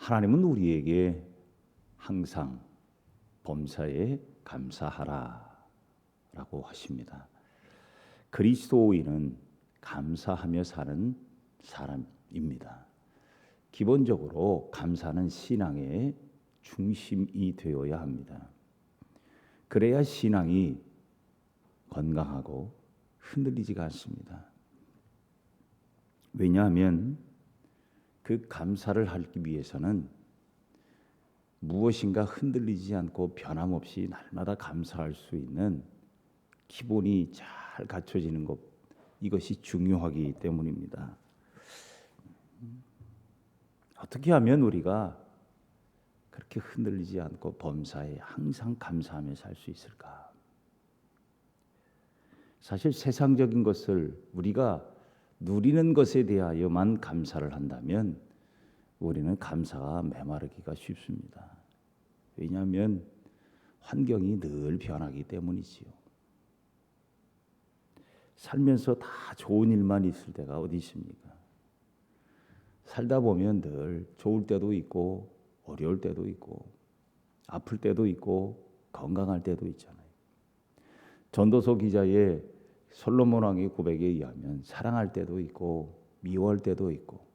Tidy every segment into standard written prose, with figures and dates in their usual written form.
하나님은 우리에게 항상 범사에 감사하라 라고 하십니다. 그리스도인은 감사하며 사는 사람입니다. 기본적으로 감사는 신앙의 중심이 되어야 합니다. 그래야 신앙이 건강하고 흔들리지가 않습니다. 왜냐하면 그 감사를 하기 위해서는 무엇인가 흔들리지 않고 변함없이 날마다 감사할 수 있는 기본이 잘 갖춰지는 것, 이것이 중요하기 때문입니다. 어떻게 하면 우리가 그렇게 흔들리지 않고 범사에 항상 감사하며 살 수 있을까? 사실 세상적인 것을 우리가 누리는 것에 대하여만 감사를 한다면 우리는 감사가 메마르기가 쉽습니다. 왜냐하면 환경이 늘 변하기 때문이지요. 살면서 다 좋은 일만 있을 때가 어디 있습니까? 살다 보면 늘 좋을 때도 있고 어려울 때도 있고 아플 때도 있고 건강할 때도 있잖아요. 전도서 기자의 솔로몬 왕의 고백에 의하면 사랑할 때도 있고 미워할 때도 있고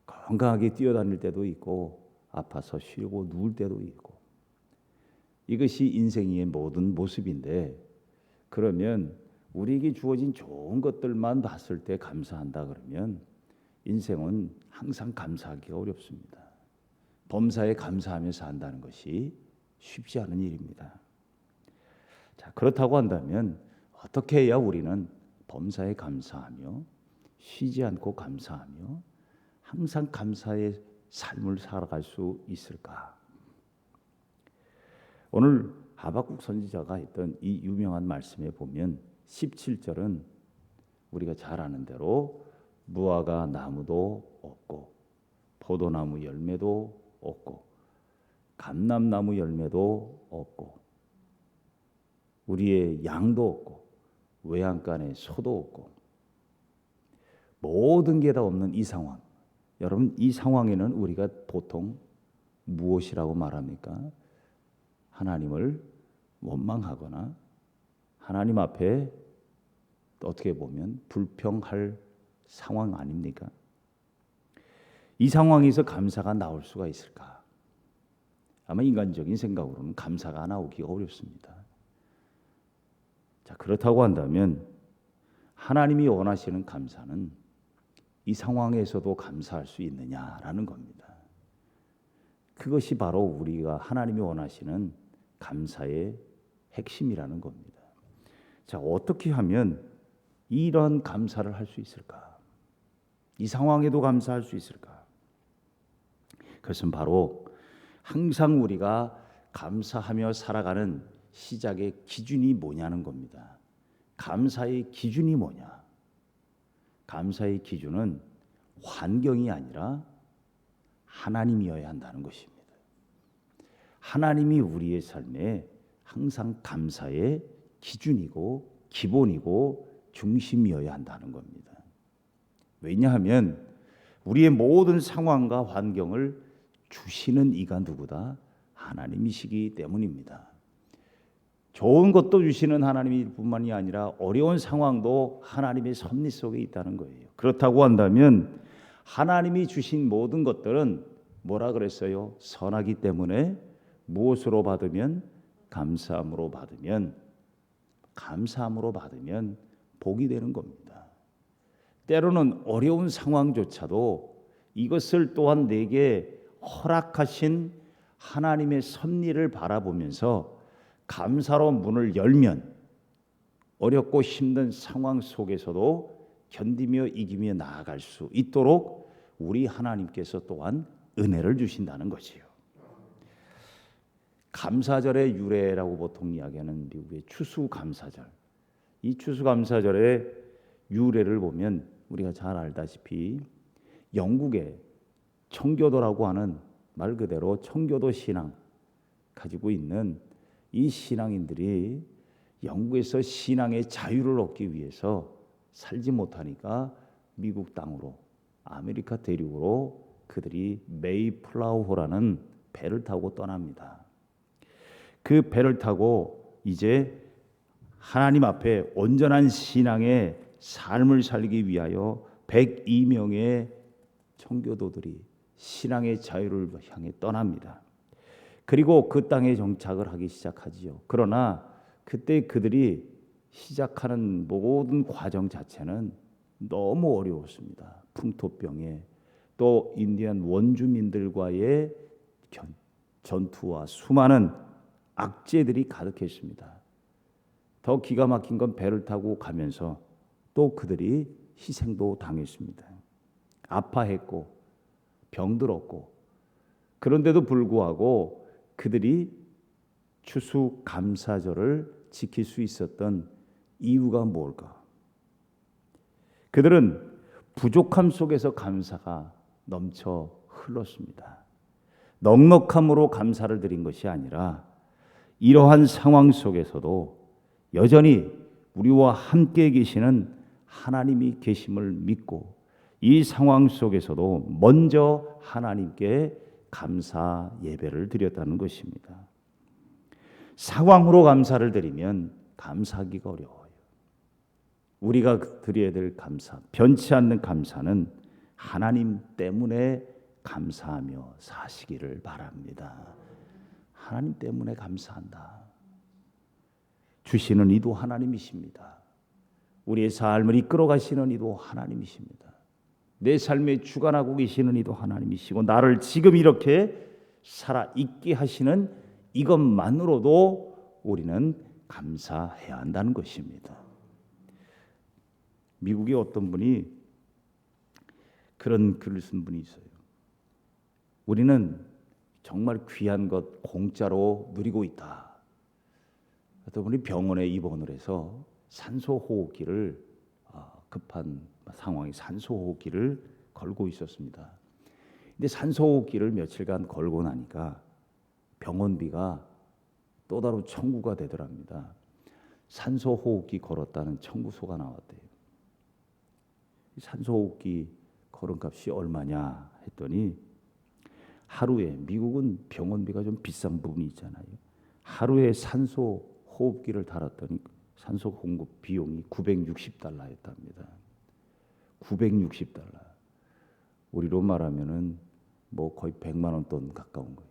건강하게 뛰어다닐 때도 있고 아파서 쉬고 누울 때도 있고, 이것이 인생의 모든 모습인데, 그러면 우리에게 주어진 좋은 것들만 봤을 때 감사한다 그러면 인생은 항상 감사하기가 어렵습니다. 범사에 감사하며 산다는 것이 쉽지 않은 일입니다. 자, 그렇다고 한다면 어떻게 해야 우리는 범사에 감사하며 쉬지 않고 감사하며 항상 감사의 삶을 살아갈 수 있을까? 오늘 하박국 선지자가 했던 이 유명한 말씀에 보면 17절은 우리가 잘 아는 대로 무화과 나무도 없고 포도나무 열매도 없고 감람나무 열매도 없고 우리의 양도 없고 외양간에 소도 없고 모든 게 다 없는 이 상황, 여러분 이 상황에는 우리가 보통 무엇이라고 말합니까? 하나님을 원망하거나 하나님 앞에 어떻게 보면 불평할 상황 아닙니까? 이 상황에서 감사가 나올 수가 있을까? 아마 인간적인 생각으로는 감사가 나오기가 어렵습니다. 자, 그렇다고 한다면 하나님이 원하시는 감사는 이 상황에서도 감사할 수 있느냐라는 겁니다. 그것이 바로 우리가 하나님이 원하시는 감사의 핵심이라는 겁니다. 자, 어떻게 하면 이런 감사를 할 수 있을까? 이 상황에도 감사할 수 있을까? 그것은 바로 항상 우리가 감사하며 살아가는 시작의 기준이 뭐냐는 겁니다. 감사의 기준이 뭐냐? 감사의 기준은 환경이 아니라 하나님이어야 한다는 것입니다. 하나님이 우리의 삶에 항상 감사의 기준이고 기본이고 중심이어야 한다는 겁니다. 왜냐하면 우리의 모든 상황과 환경을 주시는 이가 누구다? 하나님이시기 때문입니다. 좋은 것도 주시는 하나님일 뿐만이 아니라 어려운 상황도 하나님의 섭리 속에 있다는 거예요. 그렇다고 한다면 하나님이 주신 모든 것들은 뭐라 그랬어요? 선하기 때문에 무엇으로 받으면? 감사함으로 받으면 복이 되는 겁니다. 때로는 어려운 상황조차도 이것을 또한 내게 허락하신 하나님의 섭리를 바라보면서 감사로 문을 열면 어렵고 힘든 상황 속에서도 견디며 이기며 나아갈 수 있도록 우리 하나님께서 또한 은혜를 주신다는 것이요. 감사절의 유래라고 보통 이야기하는 미국의 추수감사절, 이 추수감사절의 유래를 보면 우리가 잘 알다시피 영국의 청교도라고 하는 말 그대로 청교도 신앙 가지고 있는 이 신앙인들이 영국에서 신앙의 자유를 얻기 위해서 살지 못하니까 미국 땅으로, 아메리카 대륙으로 그들이 메이플라워호라는 배를 타고 떠납니다. 그 배를 타고 이제 하나님 앞에 온전한 신앙의 삶을 살기 위하여 102명의 청교도들이 신앙의 자유를 향해 떠납니다. 그리고 그 땅에 정착을 하기 시작하지요. 그러나 그때 그들이 시작하는 모든 과정 자체는 너무 어려웠습니다. 풍토병에 또 인디안 원주민들과의 전투와 수많은 악재들이 가득했습니다. 더 기가 막힌 건 배를 타고 가면서 또 그들이 희생도 당했습니다. 아파했고 병들었고 그런데도 불구하고 그들이 추수감사절을 지킬 수 있었던 이유가 뭘까? 그들은 부족함 속에서 감사가 넘쳐 흘렀습니다. 넉넉함으로 감사를 드린 것이 아니라 이러한 상황 속에서도 여전히 우리와 함께 계시는 하나님이 계심을 믿고 이 상황 속에서도 먼저 하나님께 감사 예배를 드렸다는 것입니다. 상황으로 감사를 드리면 감사하기가 어려워요. 우리가 드려야 될 감사, 변치 않는 감사는 하나님 때문에 감사하며 사시기를 바랍니다. 하나님 때문에 감사한다. 주시는 이도 하나님이십니다. 우리의 삶을 이끌어 가시는 이도 하나님이십니다. 내 삶에 주관하고 계시는 이도 하나님이시고 나를 지금 이렇게 살아 있게 하시는 이것만으로도 우리는 감사해야 한다는 것입니다. 미국의 어떤 분이 그런 글을 쓴 분이 있어요. 우리는 정말 귀한 것 공짜로 누리고 있다. 어떤 분이 병원에 입원을 해서 산소호흡기를 급한 상황에 산소호흡기를 걸고 있었습니다. 근데 산소호흡기를 며칠간 걸고 나니까 병원비가 또 다른 청구가 되더랍니다. 산소호흡기 걸었다는 청구서가 나왔대요. 산소호흡기 걸음값이 얼마냐 했더니 하루에, 미국은 병원비가 좀 비싼 부분이 있잖아요. 하루에 산소호흡기를 달았더니 산소 공급 비용이 $960였답니다. $960. 우리로 말하면은 뭐 거의 100만 원 돈 가까운 거예요.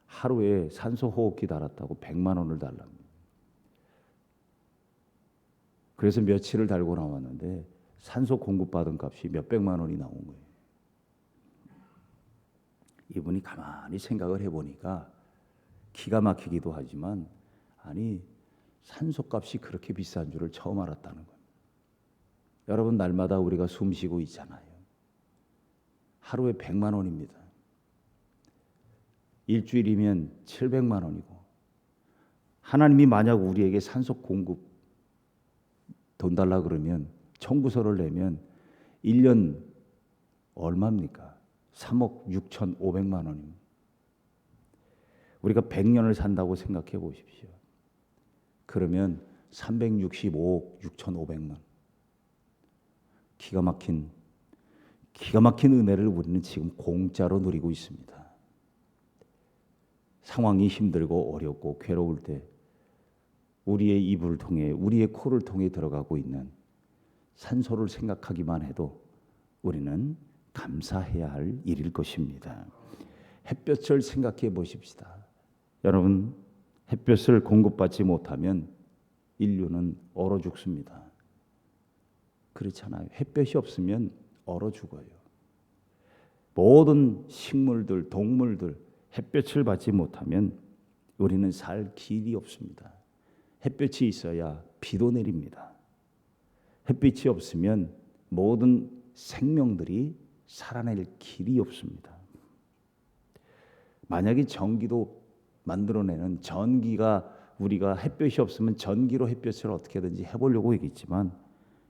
하루에 산소호흡기 달았다고 100만 원을 달랍니다. 그래서 며칠을 달고 나왔는데 산소 공급받은 값이 몇백만 원이 나온 거예요. 이분이 가만히 생각을 해보니까 기가 막히기도 하지만 아니 산소값이 그렇게 비싼 줄을 처음 알았다는 거예요. 여러분 날마다 우리가 숨 쉬고 있잖아요. 하루에 100만 원입니다. 일주일이면 700만 원이고 하나님이 만약 우리에게 산소 공급 돈 달라 그러면 청구서를 내면 1년 얼마입니까? 3억 6,500만 원입니다. 우리가 100년을 산다고 생각해 보십시오. 그러면 365억 6,500만. 기가 막힌 은혜를 우리는 지금 공짜로 누리고 있습니다. 상황이 힘들고 어렵고 괴로울 때 우리의 입을 통해 우리의 코를 통해 들어가고 있는 산소를 생각하기만 해도 우리는 감사해야 할 일일 것입니다. 햇볕을 생각해 보십시다. 여러분 햇볕을 공급받지 못하면 인류는 얼어 죽습니다. 그렇잖아요. 햇볕이 없으면 얼어 죽어요. 모든 식물들, 동물들 햇볕을 받지 못하면 우리는 살 길이 없습니다. 햇볕이 있어야 비도 내립니다. 햇빛이 없으면 모든 생명들이 살아낼 길이 없습니다. 만약에 전기도 만들어내는 전기가 우리가 햇볕이 없으면 전기로 햇볕을 어떻게든지 해보려고 하겠지만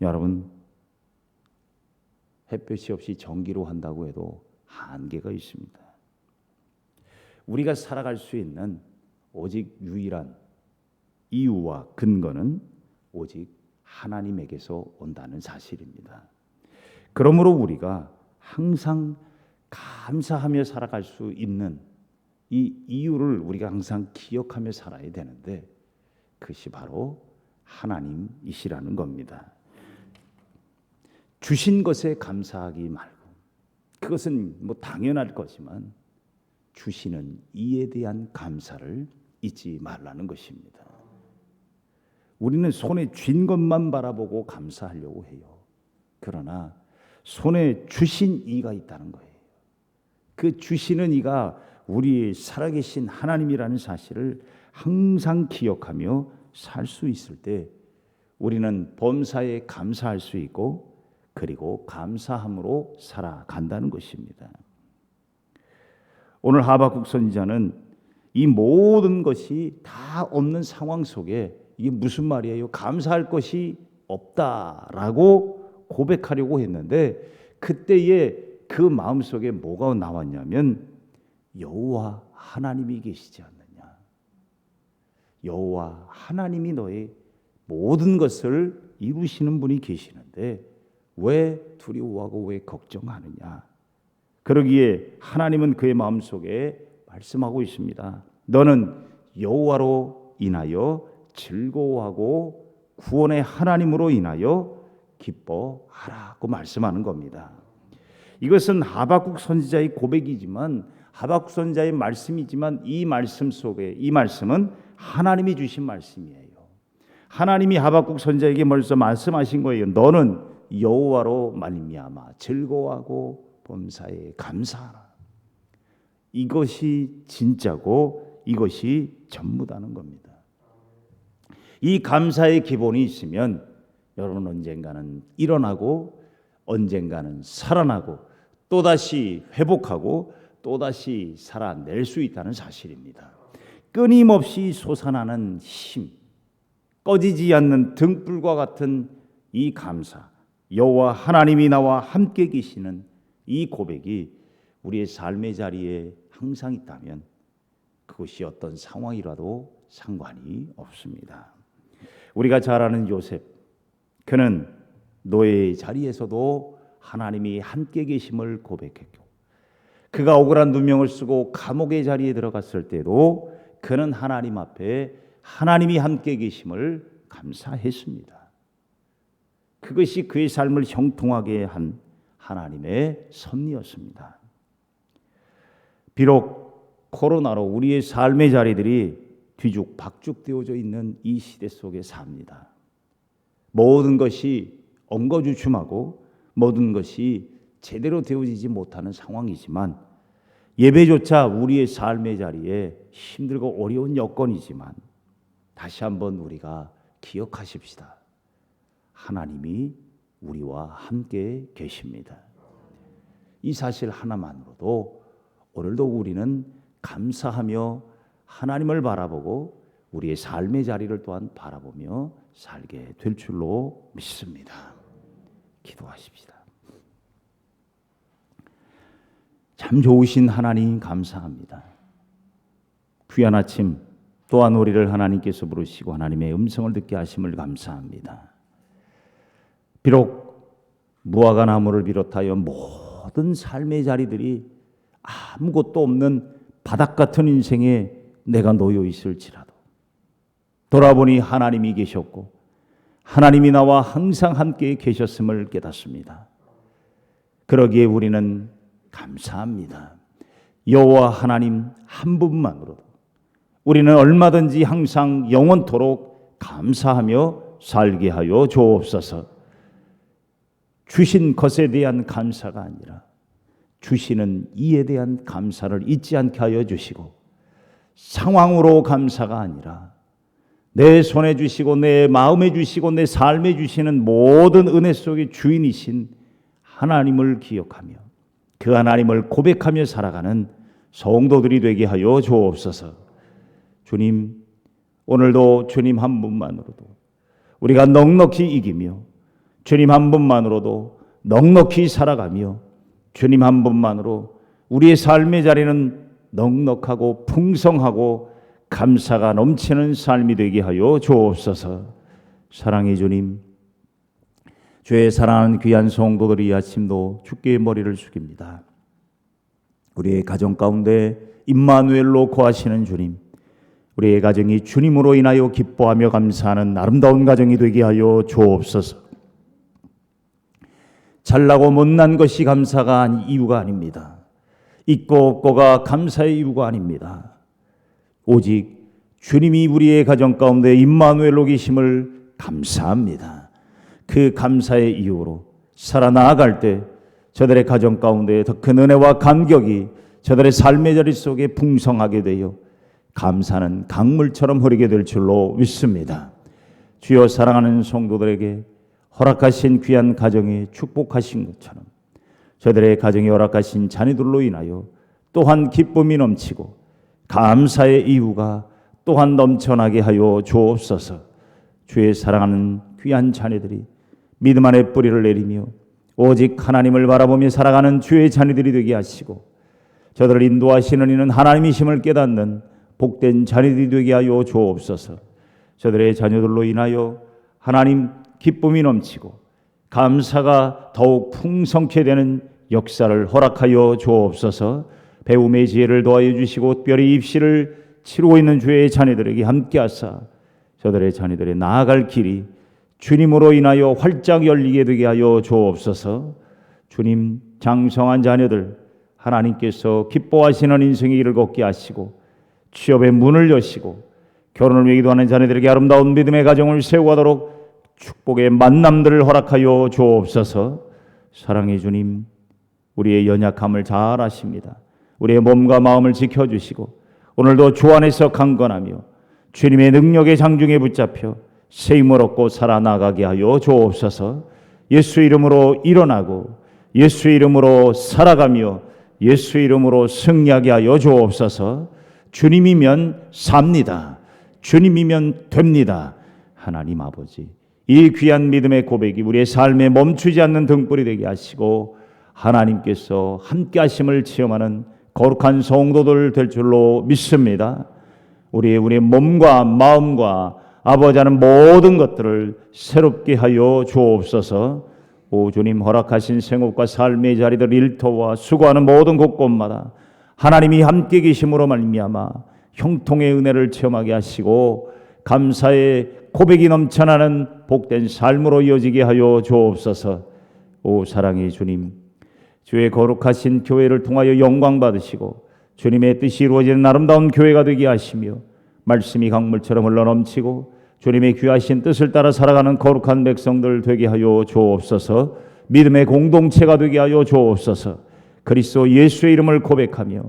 여러분 햇볕이 없이 전기로 한다고 해도 한계가 있습니다. 우리가 살아갈 수 있는 오직 유일한 이유와 근거는 오직 하나님에게서 온다는 사실입니다. 그러므로 우리가 항상 감사하며 살아갈 수 있는 이 이유를 우리가 항상 기억하며 살아야 되는데 그것이 바로 하나님이시라는 겁니다. 주신 것에 감사하기 말고, 그것은 뭐 당연할 거지만 주시는 이에 대한 감사를 잊지 말라는 것입니다. 우리는 손에 쥔 것만 바라보고 감사하려고 해요. 그러나 손에 주신 이가 있다는 거예요. 그 주시는 이가 우리 살아계신 하나님이라는 사실을 항상 기억하며 살 수 있을 때 우리는 범사에 감사할 수 있고 그리고 감사함으로 살아간다는 것입니다. 오늘 하박국 선지자는 이 모든 것이 다 없는 상황 속에 이게 무슨 말이에요? 감사할 것이 없다라고 고백하려고 했는데 그때에 그 마음속에 뭐가 나왔냐면 여호와 하나님이 계시지 않느냐. 여호와 하나님이 너의 모든 것을 이루시는 분이 계시는데 왜 두려워하고 왜 걱정하느냐. 그러기에 하나님은 그의 마음속에 말씀하고 있습니다. 너는 여호와로 인하여 즐거워하고 구원의 하나님으로 인하여 기뻐하라고 말씀하는 겁니다. 이것은 하박국 선지자의 고백이지만 하박국 선지자의 말씀이지만 이 말씀 속에 이 말씀은 하나님이 주신 말씀이에요. 하나님이 하박국 선지자에게 벌써 말씀하신 거예요. 너는 여호와로 말미암아 즐거워하고 범사에 감사하라. 이것이 진짜고 이것이 전부다는 겁니다. 이 감사의 기본이 있으면 여러분 언젠가는 일어나고 언젠가는 살아나고 또다시 회복하고 또다시 살아낼 수 있다는 사실입니다. 끊임없이 솟아나는 힘, 꺼지지 않는 등불과 같은 이 감사, 여호와 하나님이 나와 함께 계시는 이 고백이 우리의 삶의 자리에 항상 있다면 그것이 어떤 상황이라도 상관이 없습니다. 우리가 잘 아는 요셉, 그는 노예의 자리에서도 하나님이 함께 계심을 고백했고 그가 억울한 누명을 쓰고 감옥의 자리에 들어갔을 때도 그는 하나님 앞에 하나님이 함께 계심을 감사했습니다. 그것이 그의 삶을 형통하게 한 하나님의 섭리였습니다. 비록 코로나로 우리의 삶의 자리들이 뒤죽박죽되어져 있는 이 시대 속에 삽니다. 모든 것이 엉거주춤하고 모든 것이 제대로 되어지지 못하는 상황이지만 예배조차 우리의 삶의 자리에 힘들고 어려운 여건이지만 다시 한번 우리가 기억하십시다. 하나님이 우리와 함께 계십니다. 이 사실 하나만으로도 오늘도 우리는 감사하며 하나님을 바라보고 우리의 삶의 자리를 또한 바라보며 살게 될 줄로 믿습니다. 기도하십시다. 참 좋으신 하나님 감사합니다. 귀한 아침 또한 우리를 하나님께서 부르시고 하나님의 음성을 듣게 하심을 감사합니다. 비록 무화과 나무를 비롯하여 모든 삶의 자리들이 아무것도 없는 바닥 같은 인생에 내가 놓여 있을지라도 돌아보니 하나님이 계셨고 하나님이 나와 항상 함께 계셨음을 깨닫습니다. 그러기에 우리는 감사합니다. 여호와 하나님 한 분만으로도 우리는 얼마든지 항상 영원토록 감사하며 살게 하여 주옵소서. 주신 것에 대한 감사가 아니라 주시는 이에 대한 감사를 잊지 않게 하여 주시고 상황으로 감사가 아니라 내 손에 주시고 내 마음에 주시고 내 삶에 주시는 모든 은혜 속의 주인이신 하나님을 기억하며 그 하나님을 고백하며 살아가는 성도들이 되게 하여 주옵소서. 주님, 오늘도 주님 한 분만으로도 우리가 넉넉히 이기며 주님 한 분만으로도 넉넉히 살아가며 주님 한 분만으로 우리의 삶의 자리는 넉넉하고 풍성하고 감사가 넘치는 삶이 되게 하여 주옵소서. 사랑의 주님, 주의 사랑하는 귀한 성도들이 이 아침도 주께 머리를 숙입니다. 우리의 가정 가운데 임마누엘로 거하시는 주님, 우리의 가정이 주님으로 인하여 기뻐하며 감사하는 아름다운 가정이 되게 하여 주옵소서. 잘나고 못난 것이 감사가 이유가 아닙니다. 있고 없고가 감사의 이유가 아닙니다. 오직 주님이 우리의 가정 가운데 임마누엘로 계심을 감사합니다. 그 감사의 이유로 살아나갈 때 저들의 가정 가운데 더 큰 은혜와 감격이 저들의 삶의 자리 속에 풍성하게 되어 감사는 강물처럼 흐르게 될 줄로 믿습니다. 주여, 사랑하는 성도들에게 허락하신 귀한 가정에 축복하신 것처럼 저들의 가정에 허락하신 자녀들로 인하여 또한 기쁨이 넘치고 감사의 이유가 또한 넘쳐나게 하여 주옵소서. 주의 사랑하는 귀한 자녀들이 믿음 안에 뿌리를 내리며 오직 하나님을 바라보며 살아가는 주의 자녀들이 되게 하시고 저들을 인도하시는 이는 하나님이심을 깨닫는 복된 자녀들이 되게 하여 주옵소서. 저들의 자녀들로 인하여 하나님 기쁨이 넘치고 감사가 더욱 풍성케 되는 역사를 허락하여 주옵소서. 배움의 지혜를 더하여 주시고 특별히 입시를 치르고 있는 주의 자녀들에게 함께하사 저들의 자녀들의 나아갈 길이 주님으로 인하여 활짝 열리게 되게 하여 주옵소서. 주님, 장성한 자녀들 하나님께서 기뻐하시는 인생의 길을 걷게 하시고 취업의 문을 여시고 결혼을 위해 기도하는 자녀들에게 아름다운 믿음의 가정을 세워가도록 축복의 만남들을 허락하여 주옵소서. 사랑의 주님, 우리의 연약함을 잘 아십니다. 우리의 몸과 마음을 지켜주시고 오늘도 주 안에서 강건하며 주님의 능력의 장중에 붙잡혀 새 힘을 얻고 살아나가게 하여 주옵소서. 예수 이름으로 일어나고 예수 이름으로 살아가며 예수 이름으로 승리하게 하여 주옵소서. 주님이면 삽니다. 주님이면 됩니다. 하나님 아버지, 이 귀한 믿음의 고백이 우리의 삶에 멈추지 않는 등불이 되게 하시고 하나님께서 함께 하심을 체험하는 거룩한 성도들 될 줄로 믿습니다. 우리의 몸과 마음과 아버지 하는 모든 것들을 새롭게 하여 주옵소서. 오 주님, 허락하신 생업과 삶의 자리들, 일터와 수고하는 모든 곳곳마다 하나님이 함께 계심으로 말미암아 형통의 은혜를 체험하게 하시고 감사의 고백이 넘쳐나는 복된 삶으로 이어지게 하여 주옵소서. 오 사랑의 주님, 주의 거룩하신 교회를 통하여 영광 받으시고 주님의 뜻이 이루어지는 아름다운 교회가 되게 하시며 말씀이 강물처럼 흘러넘치고 주님의 귀하신 뜻을 따라 살아가는 거룩한 백성들 되게 하여 주옵소서. 믿음의 공동체가 되게 하여 주옵소서. 그리스도 예수의 이름을 고백하며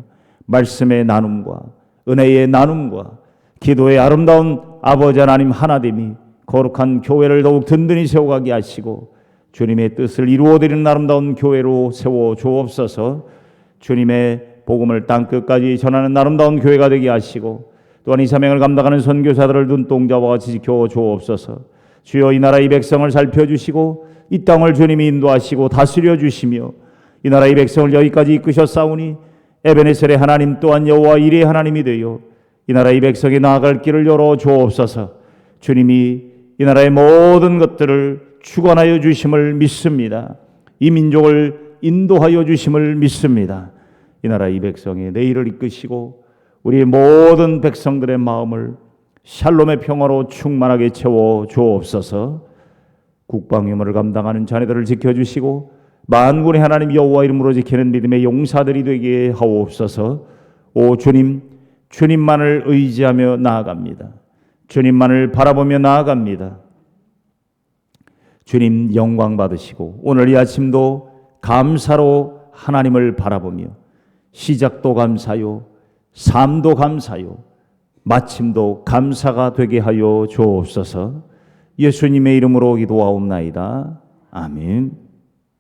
말씀의 나눔과 은혜의 나눔과 기도의 아름다운 아버지 하나님 하나됨이 거룩한 교회를 더욱 든든히 세워가게 하시고 주님의 뜻을 이루어드리는 아름다운 교회로 세워 주옵소서. 주님의 복음을 땅끝까지 전하는 아름다운 교회가 되게 하시고 또한 이 사명을 감당하는 선교사들을 눈동자와 같이 지켜 주옵소서. 주여, 이 나라 이 백성을 살펴주시고 이 땅을 주님이 인도하시고 다스려 주시며 이 나라 이 백성을 여기까지 이끄셨사오니 에베네셀의 하나님 또한 여호와 이레의 하나님이 되어 이 나라 이 백성이 나아갈 길을 열어 주옵소서. 주님이 이 나라의 모든 것들을 주관하여 주심을 믿습니다. 이 민족을 인도하여 주심을 믿습니다. 이 나라 이 백성의 내일을 이끄시고 우리 모든 백성들의 마음을 샬롬의 평화로 충만하게 채워 주옵소서. 국방유무를 감당하는 자녀들을 지켜주시고 만군의 하나님 여호와 이름으로 지키는 믿음의 용사들이 되게 하옵소서. 오 주님, 주님만을 의지하며 나아갑니다. 주님만을 바라보며 나아갑니다. 주님 영광 받으시고 오늘 이 아침도 감사로 하나님을 바라보며 시작도 감사요, 삶도 감사요, 마침도 감사가 되게 하여 주옵소서. 예수님의 이름으로 기도하옵나이다. 아멘.